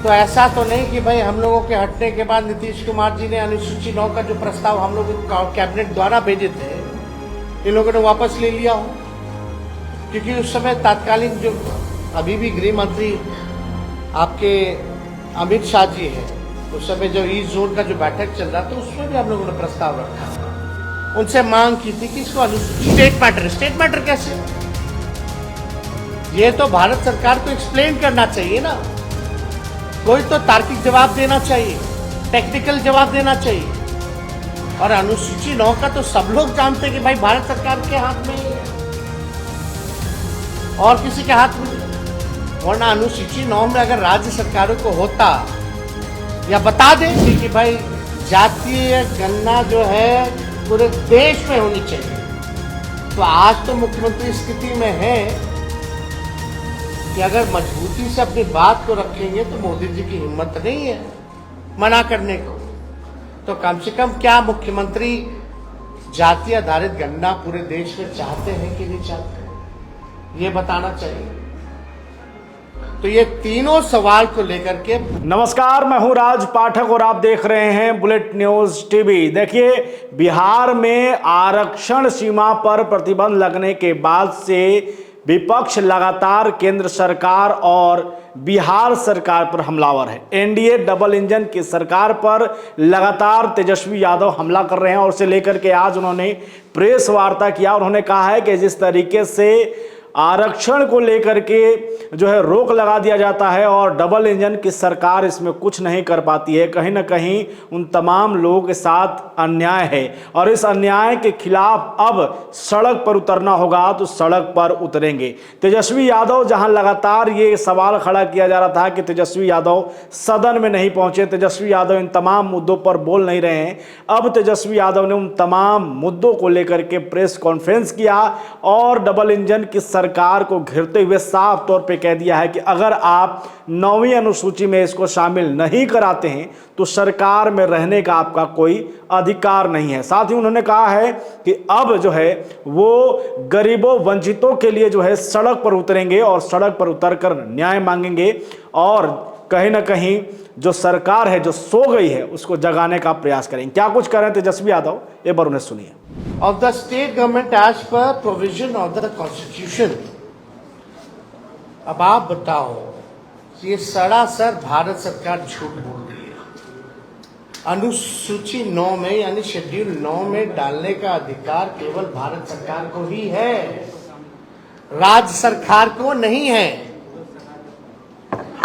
तो ऐसा तो नहीं कि भाई हम लोगों के हटने के बाद नीतीश कुमार जी ने अनुसूची 9 का जो प्रस्ताव हम लोग कैबिनेट द्वारा भेजे थे, इन लोगों ने वापस ले लिया हो। क्योंकि उस समय तत्कालीन जो अभी भी गृह मंत्री आपके अमित शाह जी हैं, उस समय जो ईस्ट जोन का जो बैठक चल रहा था उसमें भी हम लोगों ने प्रस्ताव रखा, उनसे मांग की थी कि इसको स्टेट मैटर कैसे? ये तो भारत सरकार को एक्सप्लेन करना चाहिए ना, कोई तो तार्किक जवाब देना चाहिए, टेक्निकल जवाब देना चाहिए। और अनुसूची 9 का तो सब लोग जानते हैं कि भाई भारत सरकार के हाथ में ही है और किसी के हाथ में नहीं। वरना अनुसूची 9 में अगर राज्य सरकारों को होता या बता दें कि भाई जातीय गणना जो है पूरे देश में होनी चाहिए, तो आज तो मुख्यमंत्री स्थिति में है कि अगर मजबूती से अपनी बात को रखेंगे तो मोदी जी की हिम्मत नहीं है मना करने को। तो कम से कम क्या मुख्यमंत्री जाति आधारित गणना पूरे देश में चाहते हैं कि नहीं चाहते हैं, ये बताना चाहिए। तो ये तीनों सवाल को लेकर के। नमस्कार, मैं हूं राज पाठक और आप देख रहे हैं बुलेट न्यूज टीवी। देखिए, बिहार में आरक्षण सीमा पर प्रतिबंध लगने के बाद से विपक्ष लगातार केंद्र सरकार और बिहार सरकार पर हमलावर है। एनडीए डबल इंजन की सरकार पर लगातार तेजस्वी यादव हमला कर रहे हैं और उसे लेकर के आज उन्होंने प्रेस वार्ता किया। उन्होंने कहा है कि जिस तरीके से आरक्षण को लेकर के जो है रोक लगा दिया जाता है और डबल इंजन की सरकार इसमें कुछ नहीं कर पाती है, कहीं ना कहीं उन तमाम लोगों के साथ अन्याय है और इस अन्याय के खिलाफ अब सड़क पर उतरना होगा तो सड़क पर उतरेंगे। तेजस्वी यादव, जहां लगातार ये सवाल खड़ा किया जा रहा था कि तेजस्वी यादव सदन में नहीं पहुंचे, तेजस्वी यादव इन तमाम मुद्दों पर बोल नहीं रहे हैं, अब तेजस्वी यादव ने उन तमाम मुद्दों को लेकर के प्रेस कॉन्फ्रेंस किया और डबल इंजन की सरकार को घेरते हुए साफ तौर पे कह दिया है कि अगर आप 9वीं अनुसूची में इसको शामिल नहीं कराते हैं तो सरकार में रहने का आपका कोई अधिकार नहीं है। साथ ही उन्होंने कहा है कि अब जो है वो गरीबों वंचितों के लिए जो है सड़क पर उतरेंगे और सड़क पर उतरकर न्याय मांगेंगे और कहीं ना कहीं जो सरकार है जो सो गई है उसको जगाने का प्रयास करेंगे। क्या कुछ कर रहे हैं तेजस्वी यादव, एक बार उन्हें सुनिए। Of the state government as per provision of the constitution। अब आप बताओ, ये सरासर भारत सरकार झूठ बोल रही है। अनुसूची 9 में यानी शेड्यूल 9 में डालने का अधिकार केवल भारत सरकार को ही है, राज्य सरकार को नहीं है।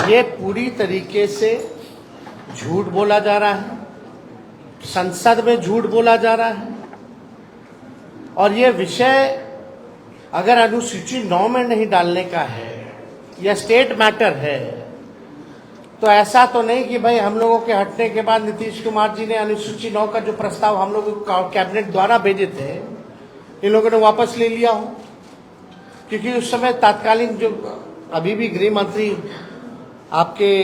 ये पूरी तरीके से झूठ बोला जा रहा है, संसद में झूठ बोला जा रहा है। और ये विषय अगर अनुसूची 9 में नहीं डालने का है या स्टेट मैटर है, तो ऐसा तो नहीं कि भाई हम लोगों के हटने के बाद नीतीश कुमार जी ने अनुसूची 9 का जो प्रस्ताव हम लोग कैबिनेट द्वारा भेजे थे, इन लोगों ने वापस ले लिया हो। क्योंकि उस समय तत्कालीन जो अभी भी गृह मंत्री आपके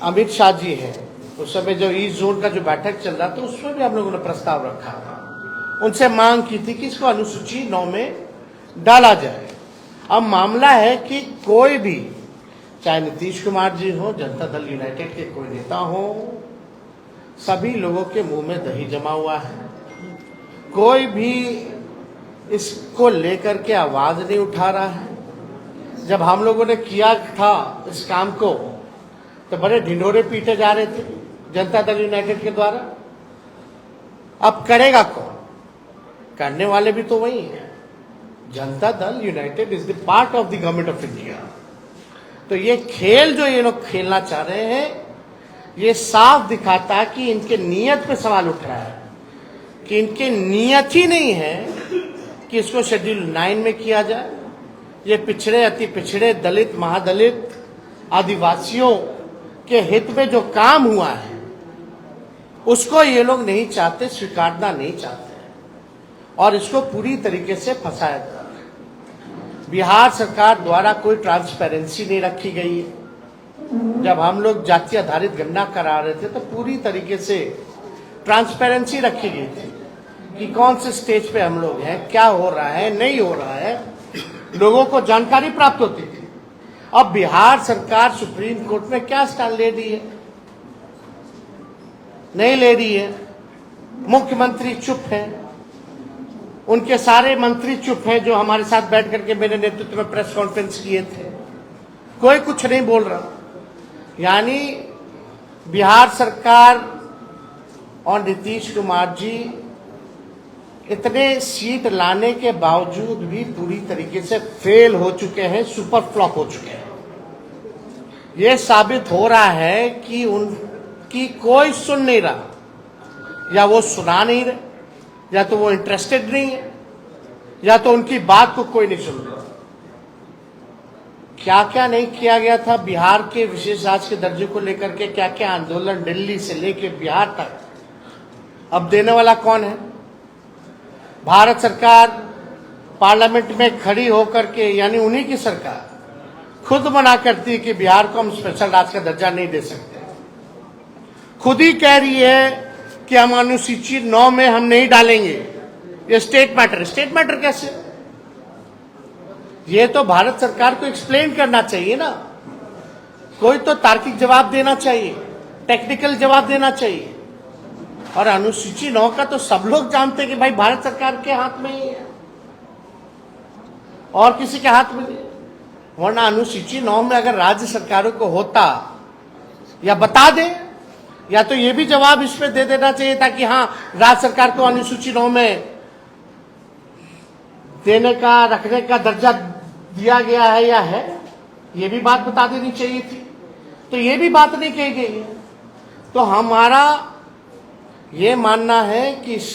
अमित शाह जी हैं, उस समय जो ईस्ट जोन का जो बैठक चल रहा था उसमें भी हम लोगों ने प्रस्ताव रखा था, उनसे मांग की थी कि इसको अनुसूची 9 में डाला जाए। अब मामला है कि कोई भी, चाहे नीतीश कुमार जी हो, जनता दल यूनाइटेड के कोई नेता हो, सभी लोगों के मुंह में दही जमा हुआ है। कोई भी इसको लेकर के आवाज नहीं उठा रहा है। जब हम लोगों ने किया था इस काम को तो बड़े ढिंढोरे पीटे जा रहे थे जनता दल यूनाइटेड के द्वारा। अब करेगा कौन? करने वाले भी तो वही है। Janata Dal United is the part of the government of India. तो ये खेल जो ये लोग खेलना चाह रहे हैं, ये साफ दिखाता है कि इनके नियत पे सवाल उठ रहा है, कि इनके नियत ही नहीं है कि इसको शेड्यूल 9 में किया जाए। ये पिछड़े, अति पिछड़े, दलित, महादलित, आदिवासियों के हित में जो काम हुआ है उसको ये लोग नहीं चाहते, स्वीकारना नहीं चाहते और इसको पूरी तरीके से फंसाया जा रहा है। बिहार सरकार द्वारा कोई ट्रांसपेरेंसी नहीं रखी गई है। जब हम लोग जाति आधारित गणना करा रहे थे तो पूरी तरीके से ट्रांसपेरेंसी रखी गई थी कि कौन से स्टेज पे हम लोग हैं, क्या हो रहा है, नहीं हो रहा है, लोगों को जानकारी प्राप्त होती थी। अब बिहार सरकार सुप्रीम कोर्ट में क्या स्टैंड ले रही है? नहीं ले रही है। मुख्यमंत्री चुप है, उनके सारे मंत्री चुप हैं जो हमारे साथ बैठ करके मेरे नेतृत्व में प्रेस कॉन्फ्रेंस किए थे, कोई कुछ नहीं बोल रहा। यानी बिहार सरकार और नीतीश कुमार जी इतने सीट लाने के बावजूद भी पूरी तरीके से फेल हो चुके हैं, सुपर फ्लॉप हो चुके हैं। ये साबित हो रहा है कि उनकी कोई सुन नहीं रहा, या वो सुना नहीं रहे, या तो वो इंटरेस्टेड नहीं है, या तो उनकी बात को कोई नहीं सुन रहा। क्या क्या नहीं किया गया था बिहार के विशेष राज्य के दर्जे को लेकर के, क्या क्या आंदोलन दिल्ली से लेकर बिहार तक। अब देने वाला कौन है? भारत सरकार पार्लियामेंट में खड़ी होकर के, यानी उन्हीं की सरकार खुद मना करती है कि बिहार को हम स्पेशल राज्य का दर्जा नहीं दे सकते। खुद ही कह रही है कि हम अनुसूची 9 में हम नहीं डालेंगे, ये स्टेट मैटर। स्टेट मैटर कैसे? ये तो भारत सरकार को एक्सप्लेन करना चाहिए ना, कोई तो तार्किक जवाब देना चाहिए, टेक्निकल जवाब देना चाहिए। और अनुसूची 9 का तो सब लोग जानते हैं कि भाई भारत सरकार के हाथ में ही है, और किसी के हाथ में नहीं। वरना अनुसूची 9 में अगर राज्य सरकारों को होता, या बता दे, या तो ये भी जवाब इसमें दे देना चाहिए था कि हाँ राज्य सरकार को अनुसूची 9 में देने का, रखने का दर्जा दिया गया है या है, ये भी बात बता देनी चाहिए थी। तो ये भी बात नहीं कही गई है। तो हमारा ये मानना है कि इस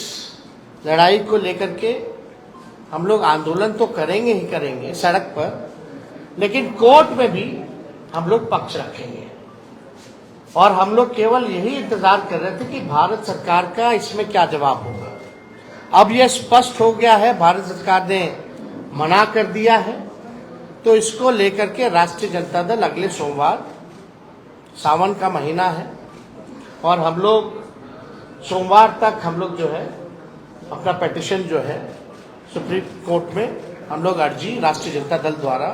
लड़ाई को लेकर के हम लोग आंदोलन तो करेंगे ही करेंगे सड़क पर, लेकिन कोर्ट में भी हम लोग पक्ष रखेंगे। और हम लोग केवल यही इंतजार कर रहे थे कि भारत सरकार का इसमें क्या जवाब होगा। अब यह स्पष्ट हो गया है, भारत सरकार ने मना कर दिया है, तो इसको लेकर के राष्ट्रीय जनता दल अगले सोमवार, सावन का महीना है, और हम लोग सोमवार तक हम लोग जो है अपना पिटीशन जो है सुप्रीम कोर्ट में हम लोग अर्जी राष्ट्रीय जनता दल द्वारा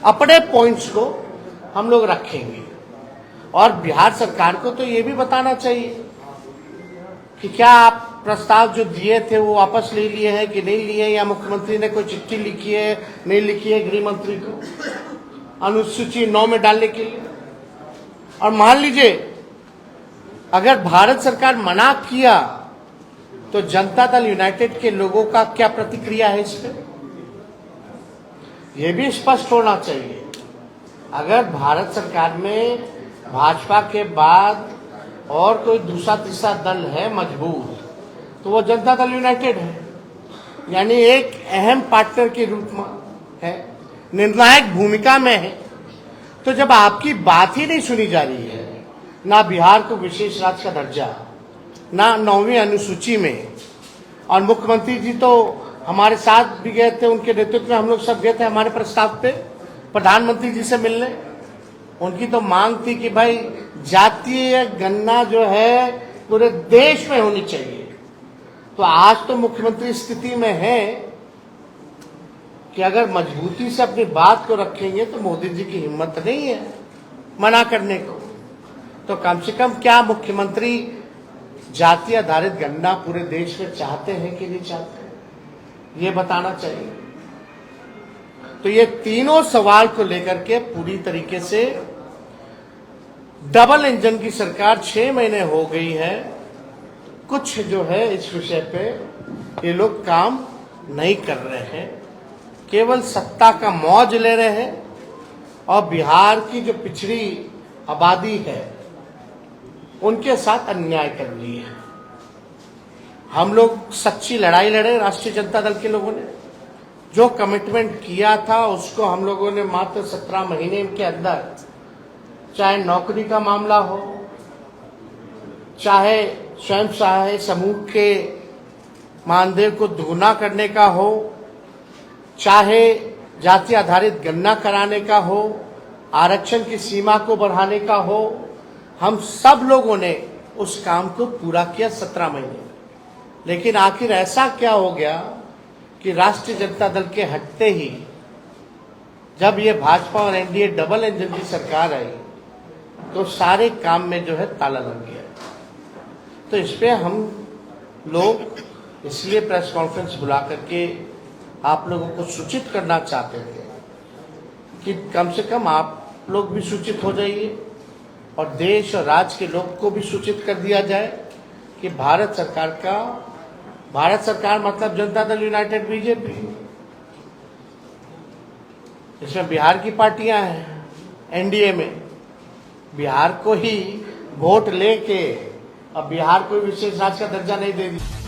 अपने पॉइंट्स को हम लोग रखेंगे। और बिहार सरकार को तो ये भी बताना चाहिए कि क्या आप प्रस्ताव जो दिए थे वो वापस ले लिए हैं कि नहीं लिए, या मुख्यमंत्री ने कोई चिट्ठी लिखी है, नहीं लिखी है गृह मंत्री को अनुसूची 9 में डालने के लिए। और मान लीजिए अगर भारत सरकार मना किया तो जनता दल यूनाइटेड के लोगों का क्या प्रतिक्रिया है इस पर, यह भी स्पष्ट होना चाहिए। अगर भारत सरकार में भाजपा के बाद और कोई दूसरा तीसरा दल है मजबूत, तो वो जनता दल यूनाइटेड है, यानी एक अहम पार्टनर के रूप में है, निर्णायक भूमिका में है। तो जब आपकी बात ही नहीं सुनी जा रही है, ना बिहार को विशेष राज्य का दर्जा, ना 9वीं अनुसूची में, और मुख्यमंत्री जी तो हमारे साथ भी गए थे, उनके नेतृत्व में हम लोग सब गए थे हमारे प्रस्ताव पे प्रधानमंत्री जी से मिलने। उनकी तो मांग थी कि भाई जातीय गणना जो है पूरे देश में होनी चाहिए। तो आज तो मुख्यमंत्री स्थिति में है कि अगर मजबूती से अपनी बात को रखेंगे तो मोदी जी की हिम्मत नहीं है मना करने को। तो कम से कम क्या मुख्यमंत्री जाति आधारित गणना पूरे देश में चाहते हैं कि नहीं चाहते, ये बताना चाहिए। तो ये तीनों सवाल को लेकर के पूरी तरीके से डबल इंजन की सरकार 6 महीने हो गई है, कुछ जो है इस विषय पे ये लोग काम नहीं कर रहे हैं, केवल सत्ता का मौज ले रहे हैं। और बिहार की जो पिछड़ी आबादी है उनके साथ अन्याय कर रही है। हम लोग सच्ची लड़ाई लड़े, राष्ट्रीय जनता दल के लोगों ने जो कमिटमेंट किया था उसको हम लोगों ने मात्र 17 महीने के अंदर, चाहे नौकरी का मामला हो, चाहे स्वयं सहायता समूह के मानदेय को दुगुना करने का हो, चाहे जाति आधारित गणना कराने का हो, आरक्षण की सीमा को बढ़ाने का हो, हम सब लोगों ने उस काम को पूरा किया 17 महीने। लेकिन आखिर ऐसा क्या हो गया कि राष्ट्रीय जनता दल के हटते ही जब ये भाजपा और एनडीए डबल इंजन की सरकार आई तो सारे काम में जो है ताला लग गया। तो इस पे हम लोग इसलिए प्रेस कॉन्फ्रेंस बुला करके आप लोगों को सूचित करना चाहते थे कि कम से कम आप लोग भी सूचित हो जाइए और देश और राज्य के लोग को भी सूचित कर दिया जाए कि भारत सरकार मतलब जनता दल यूनाइटेड बीजेपी, इसमें बिहार की पार्टियां हैं एनडीए में, बिहार को ही वोट लेके अब बिहार को विशेष राज्य का दर्जा नहीं दे दिया।